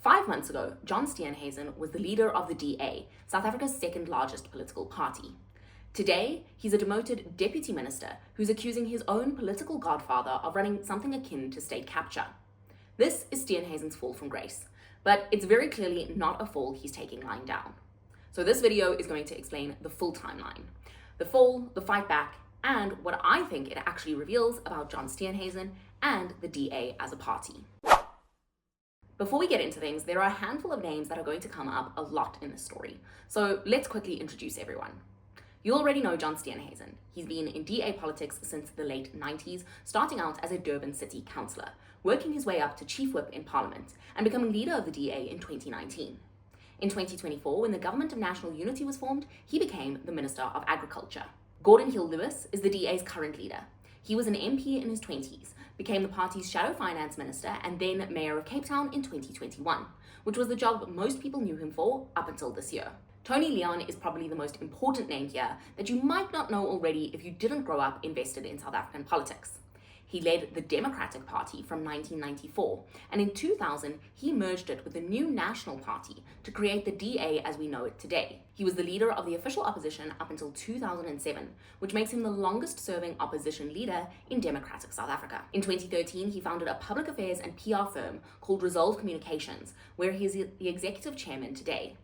5 months ago, John Steenhuisen was the leader of the DA, South Africa's second largest political party. Today, he's a demoted deputy minister who's accusing his own political godfather of running something akin to state capture. This is Steenhuisen's fall from grace, but it's very clearly not a fall he's taking lying down. So this video is going to explain the full timeline, the fall, the fight back, and what I think it actually reveals about John Steenhuisen and the DA as a party. Before we get into things, there are a handful of names that are going to come up a lot in this story, so let's quickly introduce everyone. You already know John Steenhuisen. He's been in DA politics since the late 90s, starting out as a Durban city councillor, working his way up to chief whip in parliament, and becoming leader of the DA in 2019. In 2024, when the Government of National Unity was formed, he became the Minister of Agriculture. Gordon Hill-Lewis is the DA's current leader. He was an MP in his 20s, became the party's shadow finance minister and then mayor of Cape Town in 2021, which was the job most people knew him for up until this year. Tony Leon is probably the most important name here that you might not know already if you didn't grow up invested in South African politics. He led the Democratic Party from 1994, and in 2000, he merged it with the new National Party to create the DA as we know it today. He was the leader of the official opposition up until 2007, which makes him the longest-serving opposition leader in democratic South Africa. In 2013, he founded a public affairs and PR firm called Resolve Communications, where he is the executive chairman today.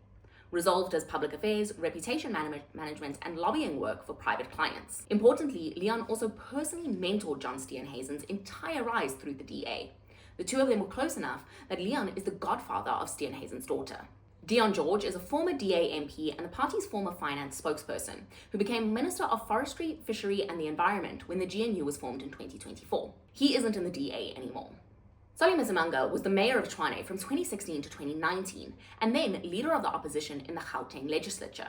Resolve does public affairs, reputation management, and lobbying work for private clients. Importantly, Leon also personally mentored John Steenhuisen's entire rise through the DA. The two of them were close enough that Leon is the godfather of Steenhuisen's daughter. Deon George is a former DA MP and the party's former finance spokesperson, who became Minister of Forestry, Fishery and the Environment when the GNU was formed in 2024. He isn't in the DA anymore. Solly Mzimanga was the mayor of Tshwane from 2016 to 2019, and then leader of the opposition in the Gauteng legislature.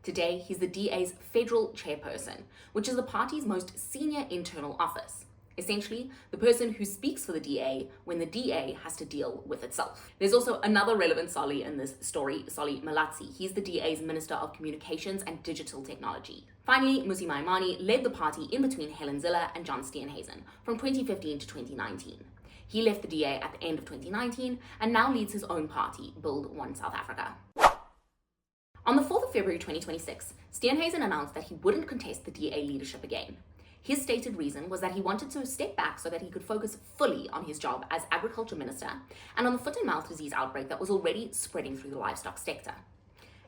Today, he's the DA's federal chairperson, which is the party's most senior internal office. Essentially, the person who speaks for the DA when the DA has to deal with itself. There's also another relevant Solly in this story, Solly Malatsi. He's the DA's Minister of Communications and Digital Technology. Finally, Mmusi Maimane led the party in between Helen Zille and John Steenhuisen from 2015 to 2019. He left the DA at the end of 2019 and now leads his own party, Build One South Africa. On the 4th of February 2026, Steenhuisen announced that he wouldn't contest the DA leadership again. His stated reason was that he wanted to step back so that he could focus fully on his job as agriculture minister and on the foot and mouth disease outbreak that was already spreading through the livestock sector.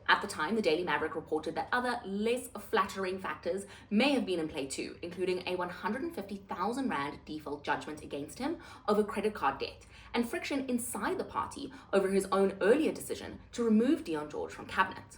At the time, the Daily Maverick reported that other, less flattering factors may have been in play too, including a 150,000 Rand default judgment against him over credit card debt, and friction inside the party over his own earlier decision to remove Deon George from cabinet.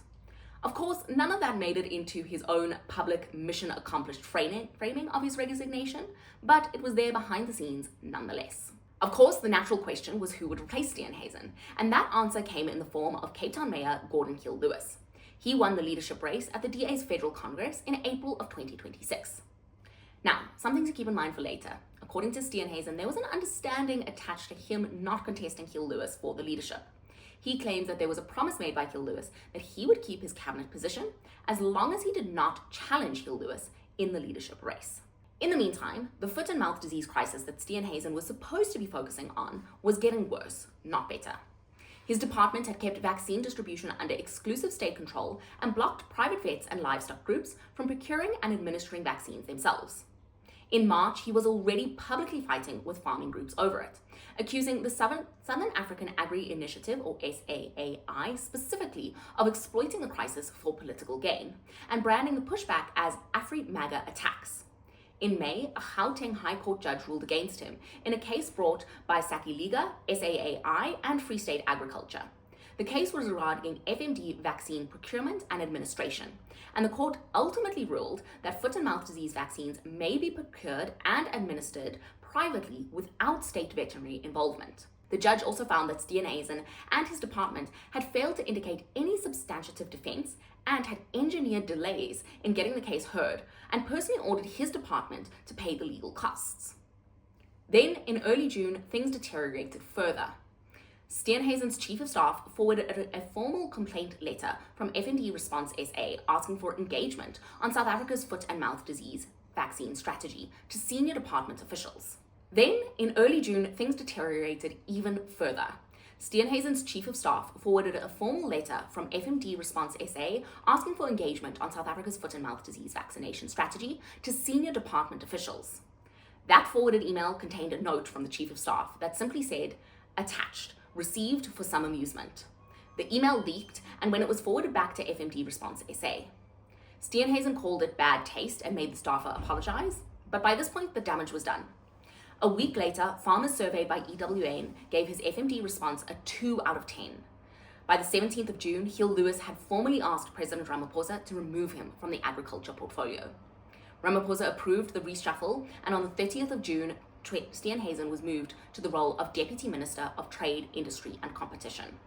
Of course, none of that made it into his own public mission accomplished framing of his resignation, but it was there behind the scenes nonetheless. Of course, the natural question was who would replace Steenhuisen, and that answer came in the form of Cape Town Mayor Gordon Hill-Lewis. He won the leadership race at the DA's Federal Congress in April of 2026. Now, something to keep in mind for later. According to Steenhuisen, there was an understanding attached to him not contesting Hill-Lewis for the leadership. He claims that there was a promise made by Hill-Lewis that he would keep his cabinet position as long as he did not challenge Hill-Lewis in the leadership race. In the meantime, the foot and mouth disease crisis that Steenhuisen was supposed to be focusing on was getting worse, not better. His department had kept vaccine distribution under exclusive state control and blocked private vets and livestock groups from procuring and administering vaccines themselves. In March, he was already publicly fighting with farming groups over it, accusing the Southern African Agri Initiative, or SAAI, specifically of exploiting the crisis for political gain, and branding the pushback as Afri-MAGA attacks. In May, a Gauteng High Court judge ruled against him in a case brought by Saki Liga, SAAI, and Free State Agriculture. The case was regarding FMD vaccine procurement and administration, and the court ultimately ruled that foot and mouth disease vaccines may be procured and administered privately without state veterinary involvement. The judge also found that Steenhuisen and his department had failed to indicate any substantive defense and had engineered delays in getting the case heard, and personally ordered his department to pay the legal costs. Then, in early June, things deteriorated further. Steenhuisen's chief of staff forwarded a formal complaint letter from FND Response SA asking for engagement on South Africa's foot and mouth disease vaccine strategy to senior department officials. Then, in early June, things deteriorated even further. Steenhuisen's chief of staff forwarded a formal letter from FMD Response SA asking for engagement on South Africa's foot and mouth disease vaccination strategy to senior department officials. That forwarded email contained a note from the chief of staff that simply said, "Attached, received for some amusement." The email leaked, and when it was forwarded back to FMD Response SA, Steenhuisen called it bad taste and made the staffer apologize, but by this point the damage was done. A week later, farmers surveyed by EWN gave his FMD response a 2 out of 10. By the 17th of June, Gill Lewis had formally asked President Ramaphosa to remove him from the agriculture portfolio. Ramaphosa approved the reshuffle, and on the 30th of June, Steenhuisen was moved to the role of Deputy Minister of Trade, Industry and Competition.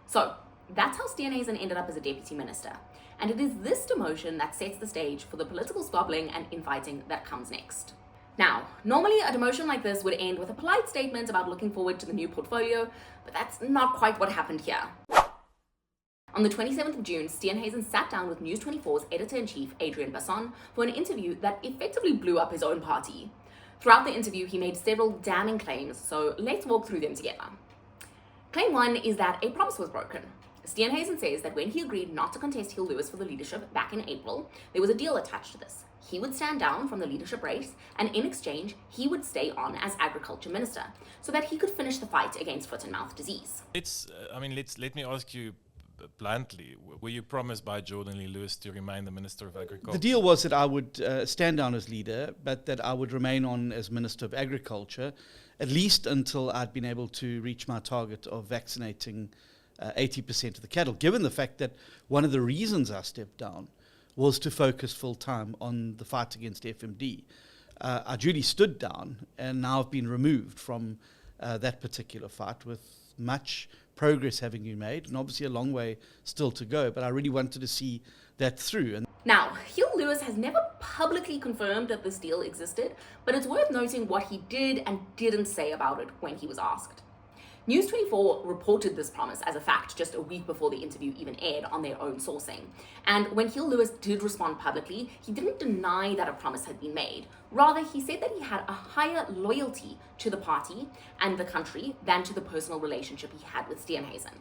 So, that's how Steenhuisen ended up as a Deputy Minister, and it is this demotion that sets the stage for the political squabbling and infighting that comes next. Now, normally a demotion like this would end with a polite statement about looking forward to the new portfolio, but that's not quite what happened here. On the 27th of June, Steenhuisen sat down with News 24's editor-in-chief, Adrian Basson, for an interview that effectively blew up his own party. Throughout the interview, he made several damning claims, so let's walk through them together. Claim 1 is that a promise was broken. Steenhuisen says that when he agreed not to contest Gill Lewis for the leadership back in April, there was a deal attached to this. He would stand down from the leadership race, and in exchange, he would stay on as agriculture minister, so that he could finish the fight against foot and mouth disease. Let me ask you bluntly, were you promised by Jordan Lee Lewis to remain the Minister of Agriculture? The deal was that I would stand down as leader, but that I would remain on as Minister of Agriculture, at least until I'd been able to reach my target of vaccinating 80% of the cattle, given the fact that one of the reasons I stepped down was to focus full-time on the fight against FMD. I duly stood down, and now I've been removed from that particular fight, with much progress having been made, and obviously a long way still to go, but I really wanted to see that through. And now, Gill Lewis has never publicly confirmed that this deal existed, but it's worth noting what he did and didn't say about it when he was asked. News 24 reported this promise as a fact just a week before the interview even aired on their own sourcing. And when Gill Lewis did respond publicly, he didn't deny that a promise had been made. Rather, he said that he had a higher loyalty to the party and the country than to the personal relationship he had with Steenhuisen.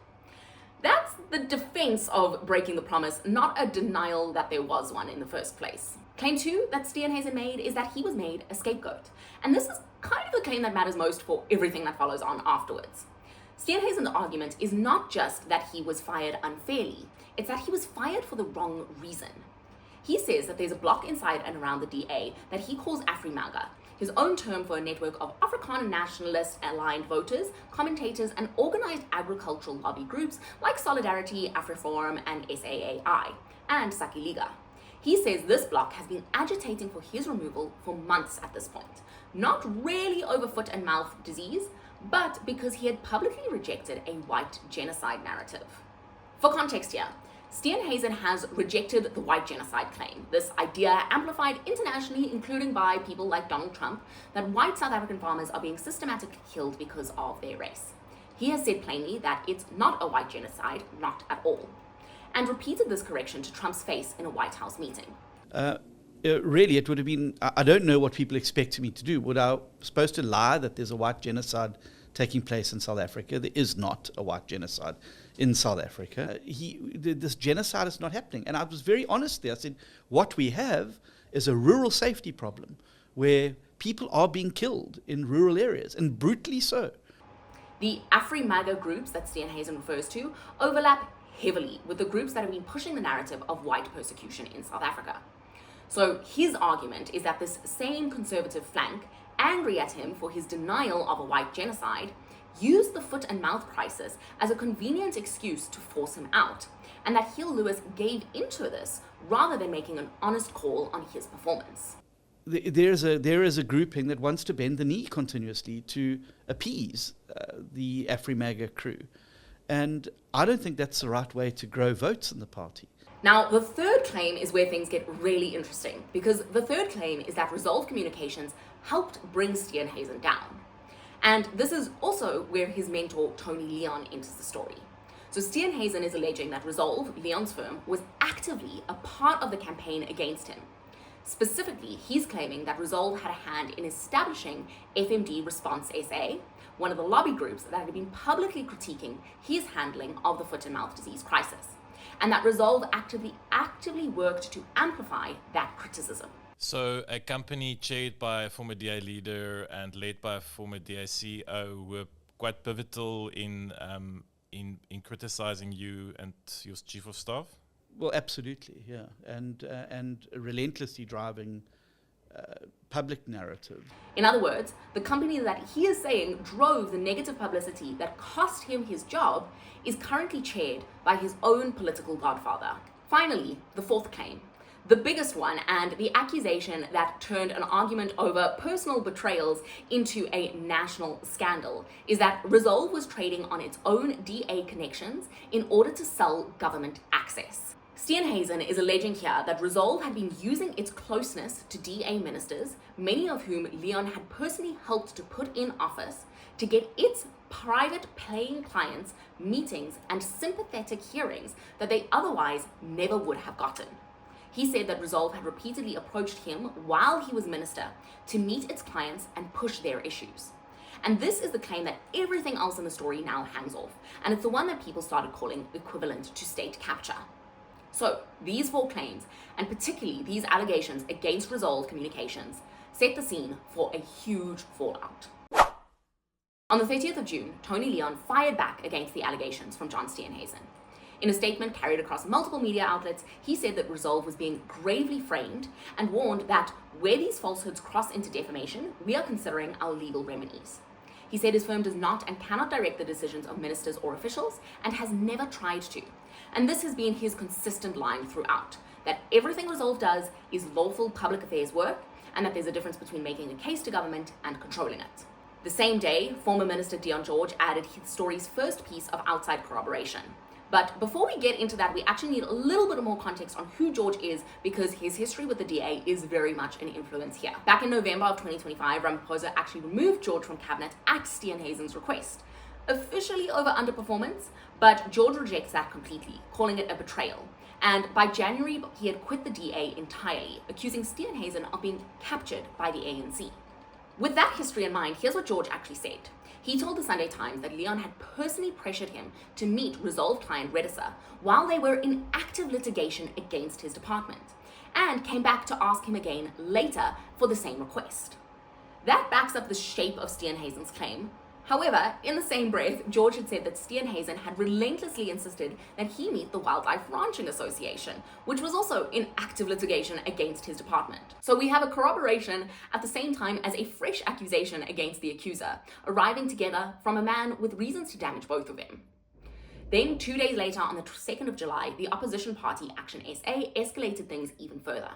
That's the defense of breaking the promise, not a denial that there was one in the first place. Claim 2 that Steenhuisen made is that he was made a scapegoat. And this is kind of the claim that matters most for everything that follows on afterwards. Steenhuisen's argument is not just that he was fired unfairly, it's that he was fired for the wrong reason. He says that there's a bloc inside and around the DA that he calls AfriMaga, his own term for a network of Afrikaner nationalist-aligned voters, commentators, and organized agricultural lobby groups like Solidarity, AfriForum, and SAAI, and Sakiliga. He says this bloc has been agitating for his removal for months at this point, not really over foot and mouth disease, but because he had publicly rejected a white genocide narrative. For context here, Steenhuisen has rejected the white genocide claim, this idea amplified internationally, including by people like Donald Trump, that white South African farmers are being systematically killed because of their race. He has said plainly that it's not a white genocide, not at all, and repeated this correction to Trump's face in a White House meeting. Really, it would have been, I don't know what people expected me to do. Would I supposed to lie that there's a white genocide taking place in South Africa? There is not a white genocide in South Africa. This genocide is not happening. And I was very honest there. I said, what we have is a rural safety problem where people are being killed in rural areas, and brutally so. The AfriMaga groups that Steenhuisen refers to overlap heavily with the groups that have been pushing the narrative of white persecution in South Africa. So his argument is that this same conservative flank, angry at him for his denial of a white genocide, used the foot and mouth crisis as a convenient excuse to force him out, and that Gill Lewis gave into this rather than making an honest call on his performance. There is a grouping that wants to bend the knee continuously to appease the AfriMaga crew. And I don't think that's the right way to grow votes in the party. Now, the third claim is where things get really interesting, because the third claim is that Resolve Communications helped bring Steenhuisen down. And this is also where his mentor, Tony Leon, enters the story. So Steenhuisen is alleging that Resolve, Leon's firm, was actively a part of the campaign against him. Specifically, he's claiming that Resolve had a hand in establishing FMD Response SA, one of the lobby groups that had been publicly critiquing his handling of the foot and mouth disease crisis, and that Resolve actively worked to amplify that criticism. So a company chaired by a former DA leader and led by a former DA CEO were quite pivotal in criticizing you and your chief of staff? Well, absolutely, yeah, and relentlessly driving public narrative. In other words, the company that he is saying drove the negative publicity that cost him his job is currently chaired by his own political godfather. Finally, the fourth claim, the biggest one, and the accusation that turned an argument over personal betrayals into a national scandal, is that Resolve was trading on its own DA connections in order to sell government access. Steenhuisen is alleging here that Resolve had been using its closeness to DA ministers, many of whom Leon had personally helped to put in office, to get its private paying clients meetings and sympathetic hearings that they otherwise never would have gotten. He said that Resolve had repeatedly approached him while he was minister to meet its clients and push their issues. And this is the claim that everything else in the story now hangs off, and it's the one that people started calling equivalent to state capture. So these four claims, and particularly these allegations against Resolve Communications, set the scene for a huge fallout. On the 30th of June, Tony Leon fired back against the allegations from John Steenhuisen. In a statement carried across multiple media outlets, he said that Resolve was being gravely framed and warned that where these falsehoods cross into defamation, we are considering our legal remedies. He said his firm does not and cannot direct the decisions of ministers or officials and has never tried to. And this has been his consistent line throughout, that everything Resolve does is lawful public affairs work, and that there's a difference between making a case to government and controlling it. The same day, former Minister Dion George added his story's first piece of outside corroboration. But before we get into that, we actually need a little bit more context on who George is, because his history with the DA is very much an influence here. Back in November of 2025, Ramaphosa actually removed George from cabinet at Steenhuisen's request, officially over underperformance, but George rejects that completely, calling it a betrayal. And by January, he had quit the DA entirely, accusing Steenhuisen of being captured by the ANC. With that history in mind, here's what George actually said. He told the Sunday Times that Leon had personally pressured him to meet Resolve client Redisa while they were in active litigation against his department, and came back to ask him again later for the same request. That backs up the shape of Steenhuisen's claim. However, in the same breath, George had said that Steenhuisen had relentlessly insisted that he meet the Wildlife Ranching Association, which was also in active litigation against his department. So we have a corroboration at the same time as a fresh accusation against the accuser, arriving together from a man with reasons to damage both of them. Then 2 days later, on the 2nd of July, the opposition party Action SA escalated things even further.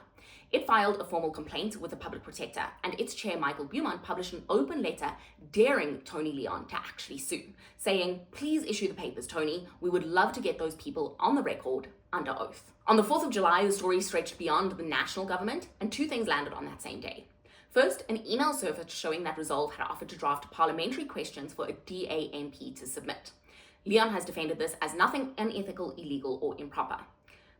It filed a formal complaint with the public protector, and its chair, Michael Beaumont, published an open letter daring Tony Leon to actually sue, saying, "Please issue the papers, Tony. We would love to get those people on the record under oath." On the 4th of July, the story stretched beyond the national government, and two things landed on that same day. First, an email surfaced showing that Resolve had offered to draft parliamentary questions for a DA MP to submit. Leon has defended this as nothing unethical, illegal, or improper.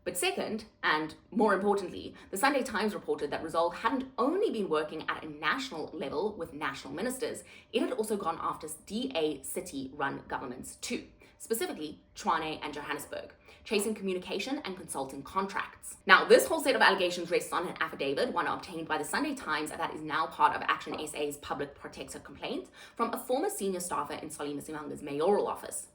But second, and more importantly, the Sunday Times reported that Resolve hadn't only been working at a national level with national ministers, it had also gone after DA city-run governments too, specifically Tshwane and Johannesburg, chasing communication and consulting contracts. Now, this whole set of allegations rests on an affidavit, one obtained by the Sunday Times that is now part of Action SA's public protector complaint, from a former senior staffer in Solly Masimanga's mayoral office.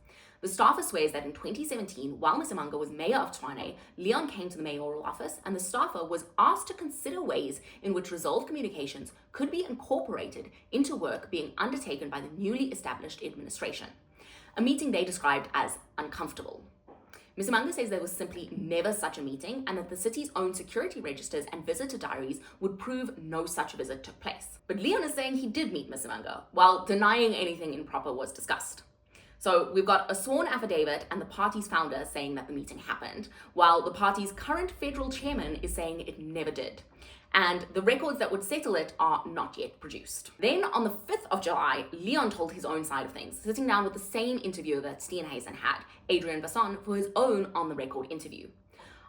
The staffer swears that in 2017, while Masimango was mayor of Tshwane, Leon came to the mayoral office and the staffer was asked to consider ways in which Resolve Communications could be incorporated into work being undertaken by the newly established administration, a meeting they described as uncomfortable. Masimango says there was simply never such a meeting, and that the city's own security registers and visitor diaries would prove no such visit took place. But Leon is saying he did meet Masimango, while denying anything improper was discussed. So we've got a sworn affidavit and the party's founder saying that the meeting happened, while the party's current federal chairman is saying it never did. And the records that would settle it are not yet produced. Then on the 5th of July, Leon told his own side of things, sitting down with the same interviewer that Steenhuisen had, Adrian Basson, for his own on-the-record interview.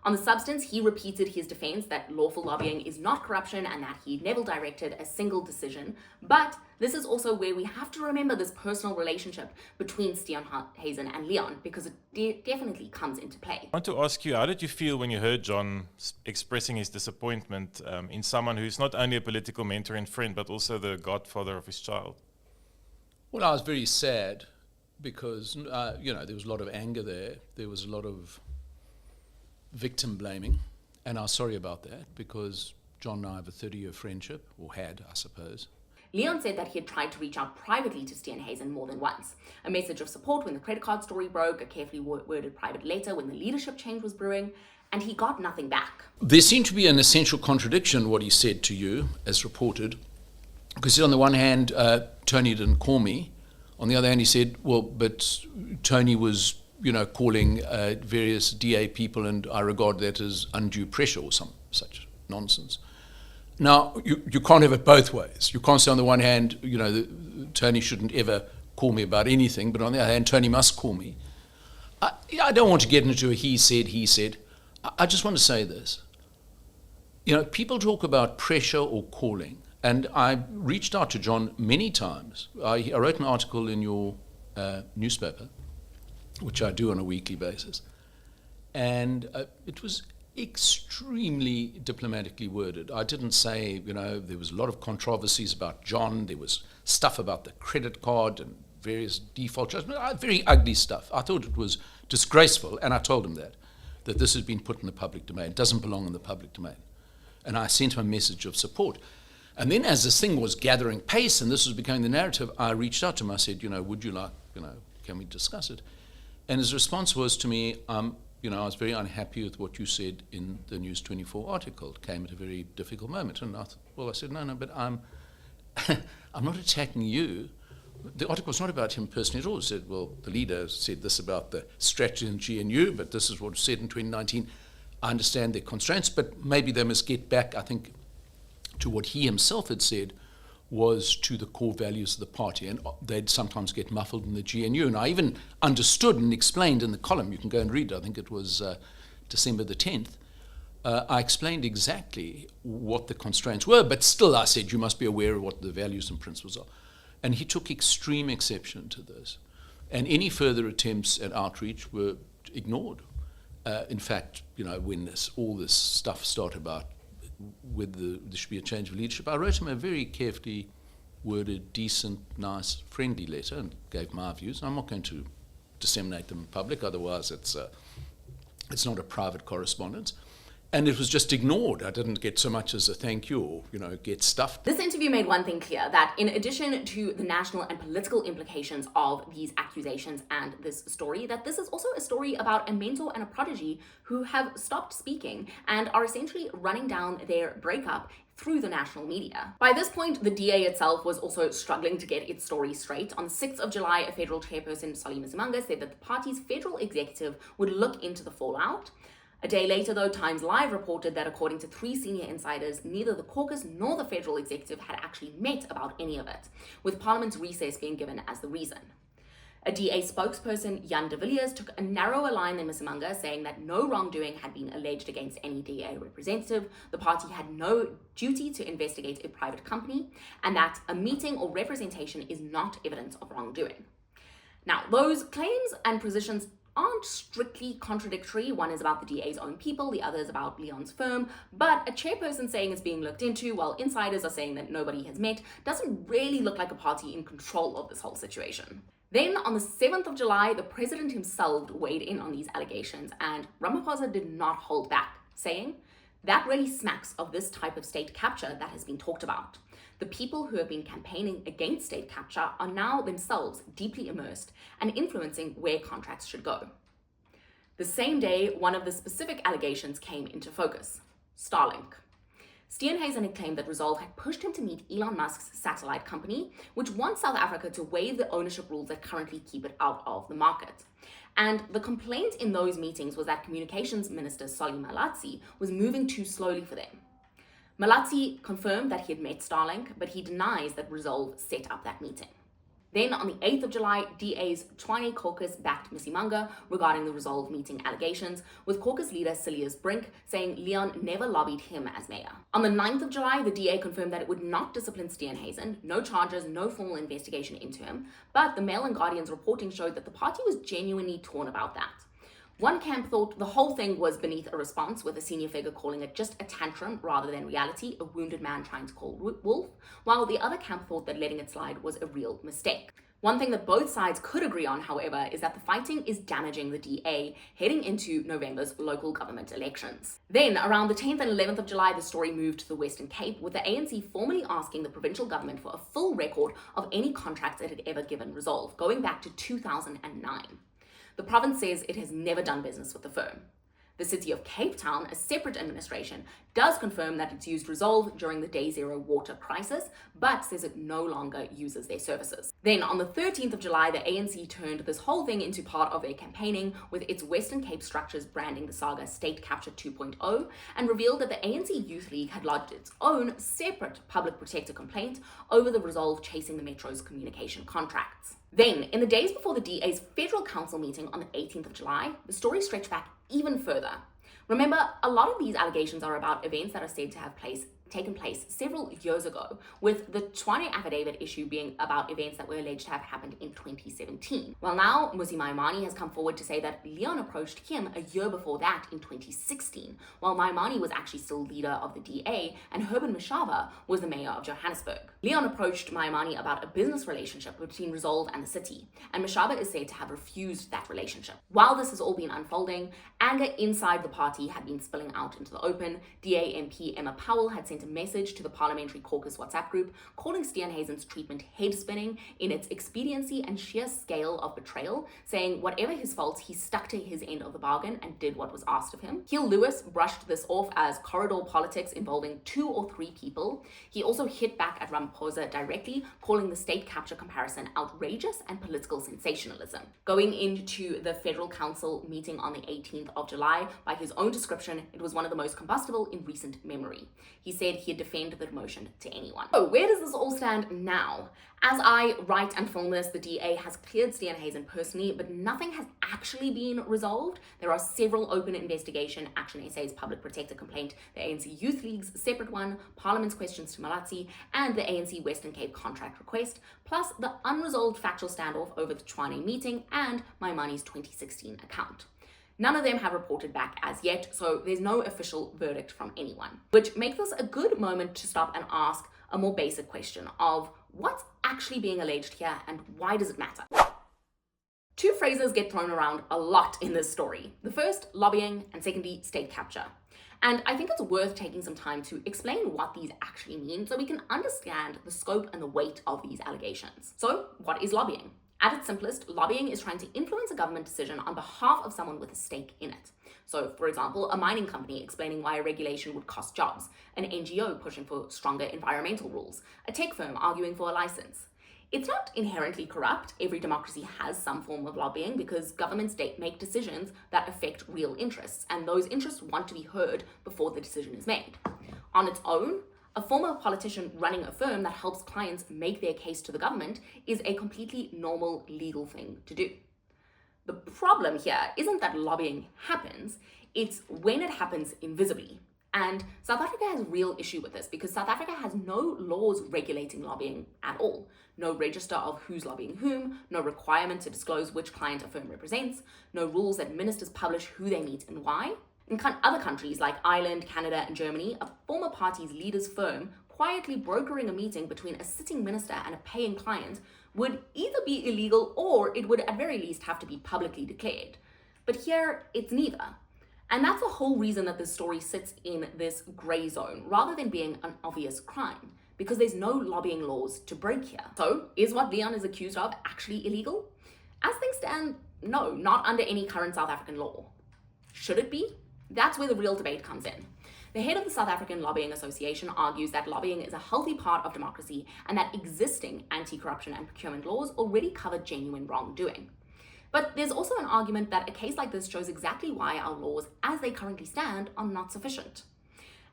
On the substance, he repeated his defense that lawful lobbying is not corruption and that he never directed a single decision. But this is also where we have to remember this personal relationship between Steenhuisen and Leon, because it definitely comes into play. I want to ask you, how did you feel when you heard John expressing his disappointment in someone who's not only a political mentor and friend, but also the godfather of his child? Well, I was very sad because, there was a lot of anger there. There was a lot of victim blaming, and I was sorry about that because John and I have a 30-year friendship, or had, I suppose. Leon said that he had tried to reach out privately to Steenhuisen more than once. A message of support when the credit card story broke, a carefully worded private letter when the leadership change was brewing, and he got nothing back. There seemed to be an essential contradiction what he said to you, as reported, because on the one hand, Tony didn't call me. On the other hand, he said, well, but Tony was calling various DA people, and I regard that as undue pressure or some such nonsense. Now, you can't have it both ways. You can't say on the one hand, Tony shouldn't ever call me about anything, but on the other hand, Tony must call me. I don't want to get into a he said. I just want to say this. People talk about pressure or calling, and I reached out to John many times. I wrote an article in your newspaper, which I do on a weekly basis. And it was extremely diplomatically worded. I didn't say, there was a lot of controversies about John. There was stuff about the credit card and various default charges, very ugly stuff. I thought it was disgraceful, and I told him that this has been put in the public domain. It doesn't belong in the public domain. And I sent him a message of support. And then as this thing was gathering pace and this was becoming the narrative, I reached out to him. I said, would you like, can we discuss it? And his response was to me, I was very unhappy with what you said in the News 24 article. It came at a very difficult moment. And I said, no, but I'm not attacking you. The article was not about him personally at all. It said, well, the leader said this about the strategy in GNU, but this is what was said in 2019. I understand their constraints, but maybe they must get back, I think, to what he himself had said was to the core values of the party, and they'd sometimes get muffled in the GNU. And I even understood and explained in the column, you can go and read it, I think it was December the 10th, I explained exactly what the constraints were, but still I said you must be aware of what the values and principles are. And he took extreme exception to this. And any further attempts at outreach were ignored. In fact, when all this stuff started about whether there should be a change of leadership, I wrote him a very carefully worded, decent, nice, friendly letter and gave my views. I'm not going to disseminate them in public, otherwise it's not a private correspondence. And it was just ignored. I didn't get so much as a thank you or, get stuffed. This interview made one thing clear, that in addition to the national and political implications of these accusations and this story, that this is also a story about a mentor and a prodigy who have stopped speaking and are essentially running down their breakup through the national media. By this point, the DA itself was also struggling to get its story straight. On the 6th of July, a federal chairperson, Solly Msimanga, said that the party's federal executive would look into the fallout. A day later, though, Times Live reported that according to 3 senior insiders, neither the caucus nor the federal executive had actually met about any of it, with Parliament's recess being given as the reason. A DA spokesperson, Jan de Villiers, took a narrower line than Msimanga, saying that no wrongdoing had been alleged against any DA representative, the party had no duty to investigate a private company, and that a meeting or representation is not evidence of wrongdoing. Now, those claims and positions aren't strictly contradictory. One is about the DA's own people, the other is about Leon's firm, but a chairperson saying it's being looked into while insiders are saying that nobody has met doesn't really look like a party in control of this whole situation. Then on the 7th of July, the president himself weighed in on these allegations, and Ramaphosa did not hold back, saying, "That really smacks of this type of state capture that has been talked about. The people who have been campaigning against state capture are now themselves deeply immersed and influencing where contracts should go." The same day, one of the specific allegations came into focus: Starlink. Steenhuisen had claimed that Resolve had pushed him to meet Elon Musk's satellite company, which wants South Africa to waive the ownership rules that currently keep it out of the market. And the complaint in those meetings was that Communications Minister Solly Malatsi was moving too slowly for them. Malatsi confirmed that he had met Starlink, but he denies that Resolve set up that meeting. Then on the 8th of July, DA's Tshwane caucus backed Msimanga regarding the Resolve meeting allegations, with caucus leader Silius Brink saying Leon never lobbied him as mayor. On the 9th of July, the DA confirmed that it would not discipline Steenhuisen, no charges, no formal investigation into him, but the Mail and Guardian's reporting showed that the party was genuinely torn about that. One camp thought the whole thing was beneath a response, with a senior figure calling it just a tantrum rather than reality, a wounded man trying to call wolf, while the other camp thought that letting it slide was a real mistake. One thing that both sides could agree on, however, is that the fighting is damaging the DA heading into November's local government elections. Then, around the 10th and 11th of July, the story moved to the Western Cape, with the ANC formally asking the provincial government for a full record of any contracts it had ever given Resolve, going back to 2009. The province says it has never done business with the firm. The city of Cape Town, a separate administration, does confirm that it's used Resolve during the Day Zero water crisis, but says it no longer uses their services. Then on the 13th of July, the ANC turned this whole thing into part of their campaigning, with its Western Cape structures branding the saga State Capture 2.0, and revealed that the ANC Youth League had lodged its own separate public protector complaint over the Resolve chasing the Metro's communication contracts. Then, in the days before the DA's Federal Council meeting on the 18th of July, the story stretched back even further. Remember, a lot of these allegations are about events that are said to have taken place several years ago, with the Tshwane affidavit issue being about events that were alleged to have happened in 2017. Well, now Mmusi Maimane has come forward to say that Leon approached him a year before that in 2016, while Maimane was actually still leader of the DA and Herman Mashaba was the mayor of Johannesburg. Leon approached Maimane about a business relationship between Resolve and the city, and Mashaba is said to have refused that relationship. While this has all been unfolding, anger inside the party had been spilling out into the open. DA MP Emma Powell had sent a message to the Parliamentary Caucus WhatsApp group calling Steenhuisen's treatment head-spinning in its expediency and sheer scale of betrayal, saying whatever his faults, he stuck to his end of the bargain and did what was asked of him. Kiel Lewis brushed this off as corridor politics involving 2 or 3 people. He also hit back at Ramaphosa directly, calling the state capture comparison outrageous and political sensationalism. Going into the Federal Council meeting on the 18th of July, by his own description, it was one of the most combustible in recent memory. He said he'd defend the demotion to anyone. So where does this all stand now? As I write and film this, the DA has cleared Steenhuisen personally, but nothing has actually been resolved. There are several open investigation, Action SA's public protector complaint, the ANC Youth League's separate one, Parliament's questions to Malatsi, and the ANC Western Cape contract request, plus the unresolved factual standoff over the Tshwane meeting and Maimane's 2016 account. None of them have reported back as yet, so there's no official verdict from anyone, which makes this a good moment to stop and ask a more basic question of what's actually being alleged here and why does it matter? 2 phrases get thrown around a lot in this story. The first, lobbying, and secondly, state capture. And I think it's worth taking some time to explain what these actually mean so we can understand the scope and the weight of these allegations. So, what is lobbying? At its simplest, lobbying is trying to influence a government decision on behalf of someone with a stake in it. So, for example, a mining company explaining why a regulation would cost jobs, an NGO pushing for stronger environmental rules, a tech firm arguing for a license. It's not inherently corrupt. Every democracy has some form of lobbying because governments make decisions that affect real interests, and those interests want to be heard before the decision is made. On its own, a former politician running a firm that helps clients make their case to the government is a completely normal legal thing to do. The problem here isn't that lobbying happens, it's when it happens invisibly. And South Africa has a real issue with this because South Africa has no laws regulating lobbying at all. No register of who's lobbying whom, no requirement to disclose which client a firm represents, no rules that ministers publish who they meet and why. In other countries like Ireland, Canada, and Germany, a former party's leader's firm quietly brokering a meeting between a sitting minister and a paying client would either be illegal or it would at very least have to be publicly declared. But here, it's neither. And that's the whole reason that this story sits in this grey zone, rather than being an obvious crime, because there's no lobbying laws to break here. So, is what Leon is accused of actually illegal? As things stand, no, not under any current South African law. Should it be? That's where the real debate comes in. The head of the South African Lobbying Association argues that lobbying is a healthy part of democracy and that existing anti-corruption and procurement laws already cover genuine wrongdoing. But there's also an argument that a case like this shows exactly why our laws, as they currently stand, are not sufficient.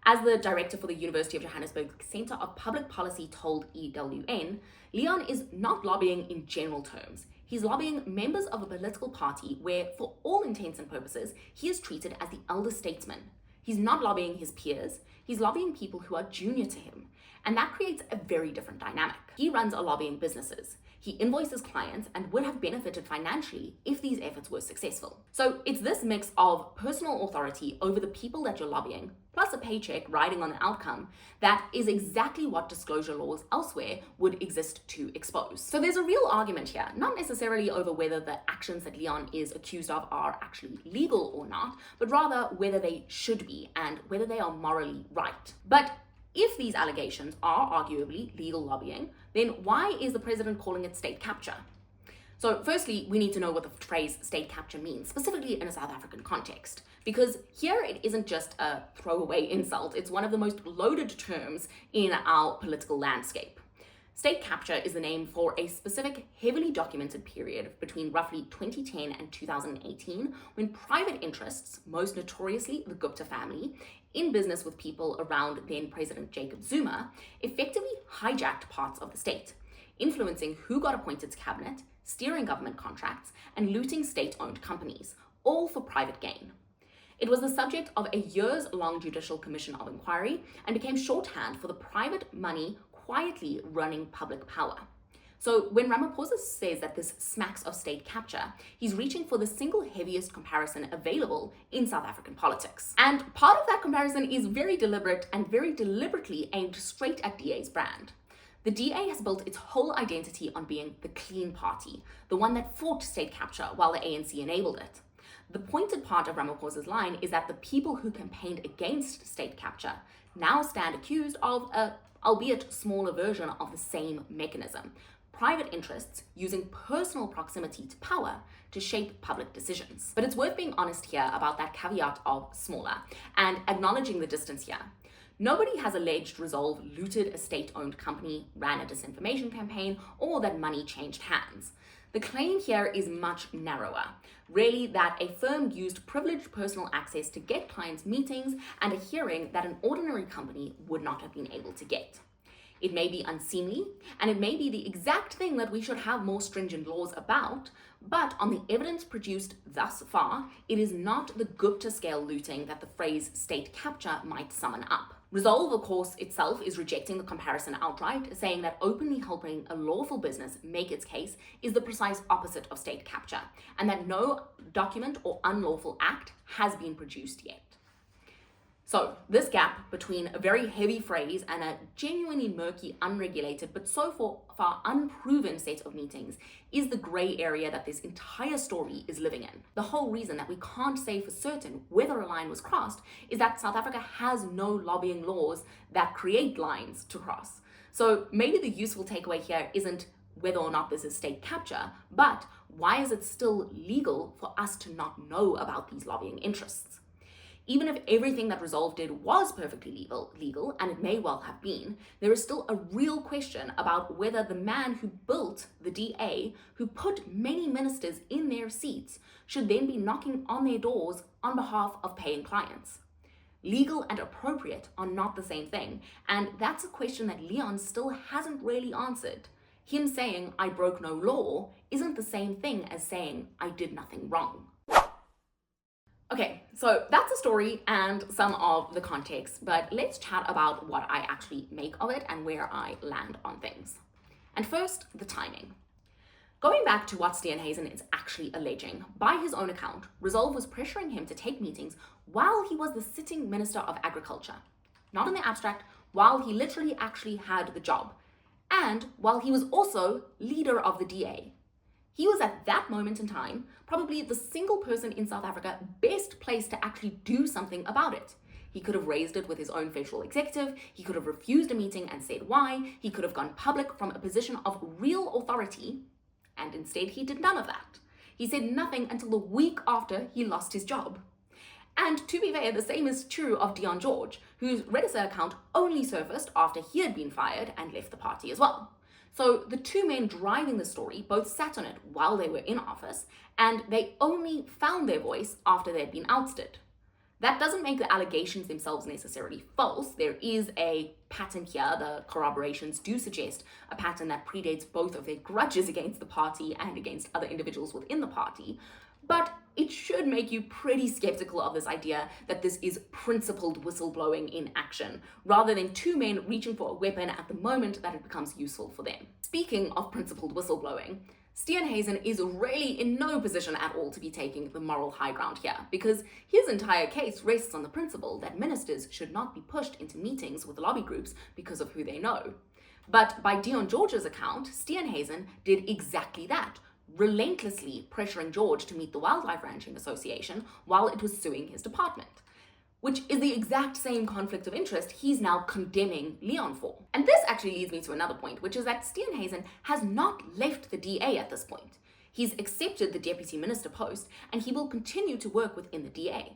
As the director for the University of Johannesburg Centre of Public Policy told EWN, Leon is not lobbying in general terms. He's lobbying members of a political party where, for all intents and purposes, he is treated as the elder statesman. He's not lobbying his peers, he's lobbying people who are junior to him. And that creates a very different dynamic. He runs a lobbying businesses. He invoices clients and would have benefited financially if these efforts were successful. So it's this mix of personal authority over the people that you're lobbying, plus a paycheck riding on the outcome, that is exactly what disclosure laws elsewhere would exist to expose. So there's a real argument here, not necessarily over whether the actions that Leon is accused of are actually legal or not, but rather whether they should be and whether they are morally right. But if these allegations are arguably legal lobbying, then why is the president calling it state capture? So firstly, we need to know what the phrase state capture means, specifically in a South African context, because here it isn't just a throwaway insult, it's one of the most loaded terms in our political landscape. State capture is the name for a specific, heavily documented period between roughly 2010 and 2018, when private interests, most notoriously the Gupta family, in business with people around then President Jacob Zuma, effectively hijacked parts of the state, influencing who got appointed to cabinet, steering government contracts, and looting state-owned companies, all for private gain. It was the subject of a years-long judicial commission of inquiry and became shorthand for the private money quietly running public power. So when Ramaphosa says that this smacks of state capture, he's reaching for the single heaviest comparison available in South African politics. And part of that comparison is very deliberate and very deliberately aimed straight at DA's brand. The DA has built its whole identity on being the clean party, the one that fought state capture while the ANC enabled it. The pointed part of Ramaphosa's line is that the people who campaigned against state capture now stand accused of a, albeit smaller version of the same mechanism. Private interests using personal proximity to power to shape public decisions. But it's worth being honest here about that caveat of smaller and acknowledging the distance here. Nobody has alleged Resolve looted a state-owned company, ran a disinformation campaign, or that money changed hands. The claim here is much narrower, really that a firm used privileged personal access to get clients meetings and a hearing that an ordinary company would not have been able to get. It may be unseemly, and it may be the exact thing that we should have more stringent laws about, but on the evidence produced thus far, it is not the Gupta-scale looting that the phrase state capture might summon up. Resolve, of course, itself is rejecting the comparison outright, saying that openly helping a lawful business make its case is the precise opposite of state capture, and that no document or unlawful act has been produced yet. So this gap between a very heavy phrase and a genuinely murky, unregulated, but so far unproven set of meetings is the gray area that this entire story is living in. The whole reason that we can't say for certain whether a line was crossed is that South Africa has no lobbying laws that create lines to cross. So maybe the useful takeaway here isn't whether or not this is state capture, but why is it still legal for us to not know about these lobbying interests? Even if everything that Resolve did was perfectly legal, and it may well have been, there is still a real question about whether the man who built the DA, who put many ministers in their seats, should then be knocking on their doors on behalf of paying clients. Legal and appropriate are not the same thing, and that's a question that Leon still hasn't really answered. Him saying, "I broke no law," isn't the same thing as saying, "I did nothing wrong." Okay, so that's the story and some of the context, but let's chat about what I actually make of it and where I land on things. And first, the timing. Going back to what Steenhuisen is actually alleging, by his own account, Resolve was pressuring him to take meetings while he was the sitting Minister of Agriculture. Not in the abstract, while he literally actually had the job, and while he was also leader of the DA. He was at that moment in time probably the single person in South Africa best placed to actually do something about it. He could have raised it with his own federal executive, he could have refused a meeting and said why, he could have gone public from a position of real authority, and instead he did none of that. He said nothing until the week after he lost his job. And to be fair, the same is true of Deon George, whose Redditor account only surfaced after he had been fired and left the party as well. So the two men driving the story both sat on it while they were in office, and they only found their voice after they'd been ousted. That doesn't make the allegations themselves necessarily false. There is a pattern here. The corroborations do suggest a pattern that predates both of their grudges against the party and against other individuals within the party. But it should make you pretty skeptical of this idea that this is principled whistleblowing in action, rather than two men reaching for a weapon at the moment that it becomes useful for them. Speaking of principled whistleblowing, Steenhuisen is really in no position at all to be taking the moral high ground here, because his entire case rests on the principle that ministers should not be pushed into meetings with lobby groups because of who they know. But by Dion George's account, Steenhuisen did exactly that, relentlessly pressuring George to meet the Wildlife Ranching Association while it was suing his department, which is the exact same conflict of interest he's now condemning Leon for. And this actually leads me to another point, which is that Steenhuisen has not left the DA at this point. He's accepted the deputy minister post, and he will continue to work within the DA.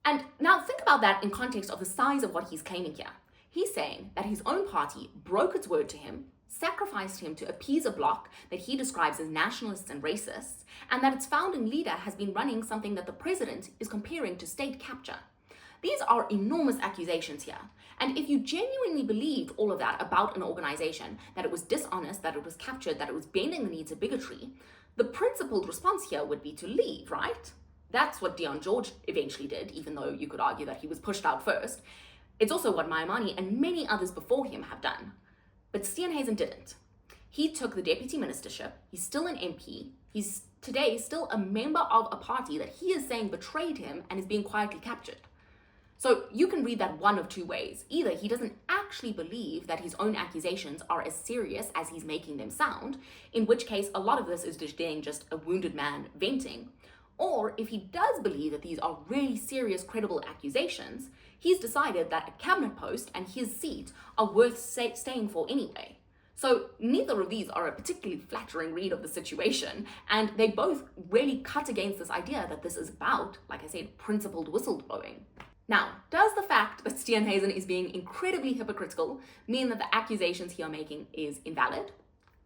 And now think about that in context of the size of what he's claiming here. He's saying that his own party broke its word to him, sacrificed him to appease a bloc that he describes as nationalists and racists, and that its founding leader has been running something that the president is comparing to state capture. These are enormous accusations here, and if you genuinely believed all of that about an organization, that it was dishonest, that it was captured, that it was bending the knee to bigotry, the principled response here would be to leave, right? That's what Dion George eventually did, even though you could argue that he was pushed out first. It's also what Maimane and many others before him have done. But Steenhuisen didn't. He took the deputy ministership, he's still an MP, he's today still a member of a party that he is saying betrayed him and is being quietly captured. So you can read that one of two ways. Either he doesn't actually believe that his own accusations are as serious as he's making them sound, in which case a lot of this is just a wounded man venting, or if he does believe that these are really serious, credible accusations, he's decided that a cabinet post and his seat are worth staying for anyway. So neither of these are a particularly flattering read of the situation, and they both really cut against this idea that this is about, like I said, principled whistleblowing. Now, does the fact that Steenhuisen is being incredibly hypocritical mean that the accusations he are making is invalid?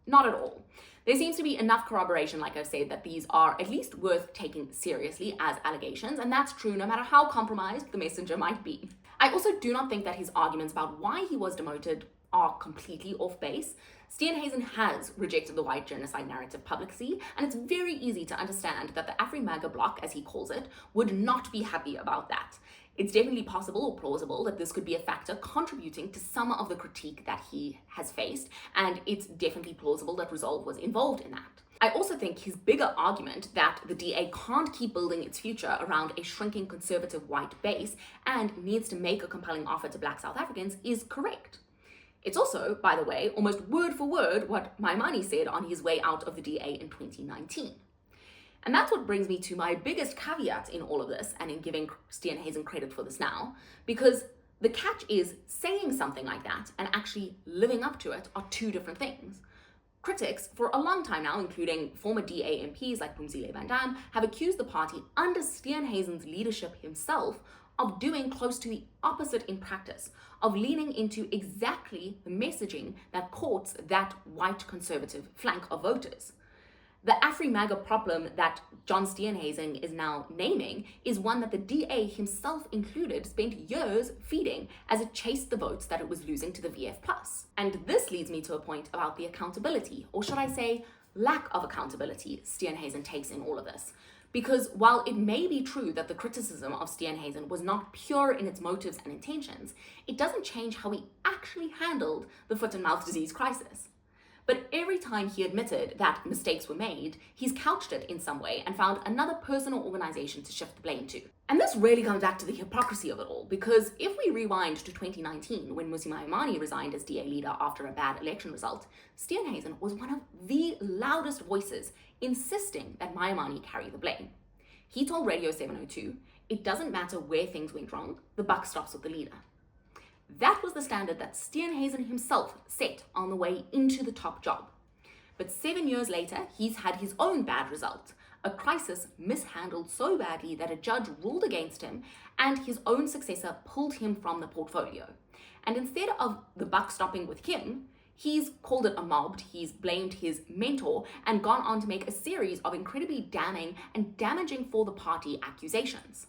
Not at all. There seems to be enough corroboration, like I've said, that these are at least worth taking seriously as allegations, and that's true no matter how compromised the messenger might be. I also do not think that his arguments about why he was demoted are completely off base. Steenhuisen has rejected the white genocide narrative publicly, and it's very easy to understand that the Afri-MAGA bloc, as he calls it, would not be happy about that. It's definitely possible or plausible that this could be a factor contributing to some of the critique that he has faced, and it's definitely plausible that Resolve was involved in that. I also think his bigger argument that the DA can't keep building its future around a shrinking conservative white base and needs to make a compelling offer to Black South Africans is correct. It's also, by the way, almost word for word what Maimane said on his way out of the DA in 2019. And that's what brings me to my biggest caveat in all of this, and in giving Steenhuisen credit for this now, because the catch is saying something like that and actually living up to it are two different things. Critics, for a long time now, including former DA MPs like Phumzile Van Dam, have accused the party under Steenhuisen's leadership himself of doing close to the opposite in practice, of leaning into exactly the messaging that courts that white conservative flank of voters. The Afri-MAGA problem that John Steenhuisen is now naming is one that the DA himself included spent years feeding as it chased the votes that it was losing to the VF+. And this leads me to a point about the accountability, or should I say lack of accountability, Steenhuisen takes in all of this. Because while it may be true that the criticism of Steenhuisen was not pure in its motives and intentions, it doesn't change how he actually handled the foot and mouth disease crisis. But every time he admitted that mistakes were made, he's couched it in some way and found another person or organization to shift the blame to. And this really comes back to the hypocrisy of it all, because if we rewind to 2019, when Mmusi Maimane resigned as DA leader after a bad election result, Steenhuisen was one of the loudest voices insisting that Maimane carry the blame. He told Radio 702, "It doesn't matter where things went wrong, the buck stops with the leader." That was the standard that Steenhuisen himself set on the way into the top job. But 7 years later, he's had his own bad result, a crisis mishandled so badly that a judge ruled against him and his own successor pulled him from the portfolio. And instead of the buck stopping with him, he's called it a mobbed, he's blamed his mentor, and gone on to make a series of incredibly damning and damaging for the party accusations.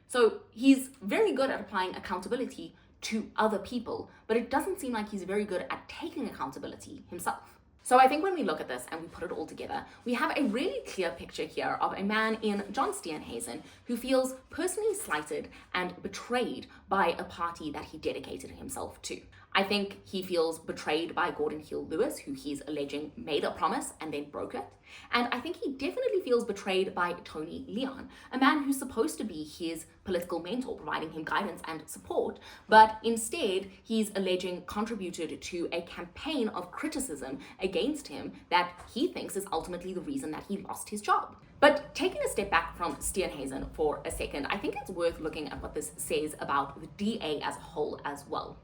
So he's very good at applying accountability to other people, but it doesn't seem like he's very good at taking accountability himself. So I think when we look at this and we put it all together, we have a really clear picture here of a man in John Steenhuisen who feels personally slighted and betrayed by a party that he dedicated himself to. I think he feels betrayed by Gordon Hill-Lewis, who he's alleging made a promise and then broke it. And I think he definitely feels betrayed by Tony Leon, a man who's supposed to be his political mentor, providing him guidance and support, but instead he's alleging contributed to a campaign of criticism against him that he thinks is ultimately the reason that he lost his job. But taking a step back from Steenhuisen for a second, I think it's worth looking at what this says about the DA as a whole as well.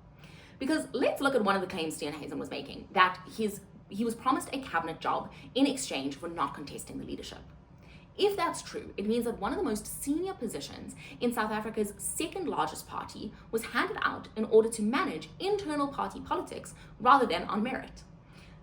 Because let's look at one of the claims Steenhuisen was making, that he was promised a cabinet job in exchange for not contesting the leadership. If that's true, it means that one of the most senior positions in South Africa's second largest party was handed out in order to manage internal party politics rather than on merit.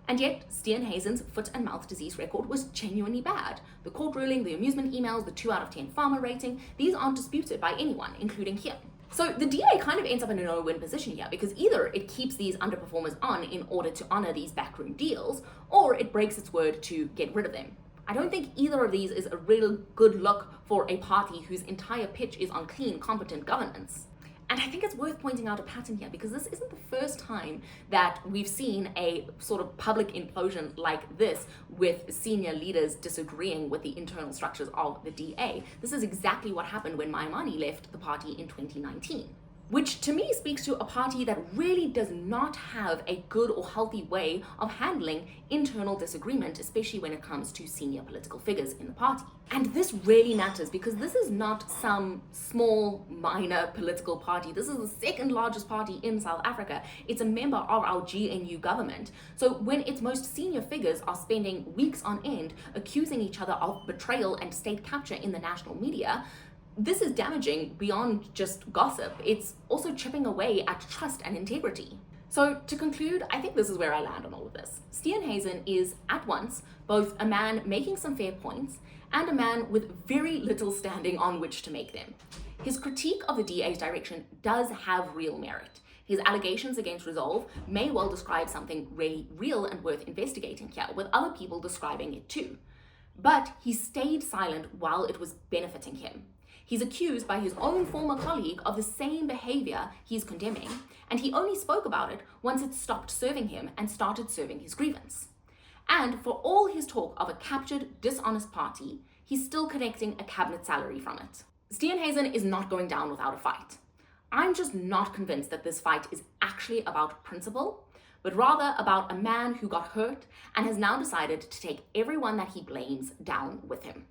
And yet, Steenhuisen's foot and mouth disease record was genuinely bad. The court ruling, the amusement emails, the 2 out of 10 farmer rating, these aren't disputed by anyone, including him. So the DA kind of ends up in a no-win position here, because either it keeps these underperformers on in order to honor these backroom deals, or it breaks its word to get rid of them. I don't think either of these is a real good look for a party whose entire pitch is on clean, competent governance. And I think it's worth pointing out a pattern here, because this isn't the first time that we've seen a sort of public implosion like this with senior leaders disagreeing with the internal structures of the DA. This is exactly what happened when Maimane left the party in 2019. Which to me speaks to a party that really does not have a good or healthy way of handling internal disagreement, especially when it comes to senior political figures in the party. And this really matters, because this is not some small, minor political party. This is the second largest party in South Africa. It's a member of our GNU government. So when its most senior figures are spending weeks on end accusing each other of betrayal and state capture in the national media, this is damaging beyond just gossip. It's also chipping away at trust and integrity. So to conclude, I think this is where I land on all of this. Steenhuisen is at once both a man making some fair points and a man with very little standing on which to make them. His critique of the DA's direction does have real merit. His allegations against Resolve may well describe something really real and worth investigating here, with other people describing it too. But he stayed silent while it was benefiting him. He's accused by his own former colleague of the same behavior he's condemning, and he only spoke about it once it stopped serving him and started serving his grievance. And for all his talk of a captured, dishonest party, he's still collecting a cabinet salary from it. Steenhuisen is not going down without a fight. I'm just not convinced that this fight is actually about principle, but rather about a man who got hurt and has now decided to take everyone that he blames down with him.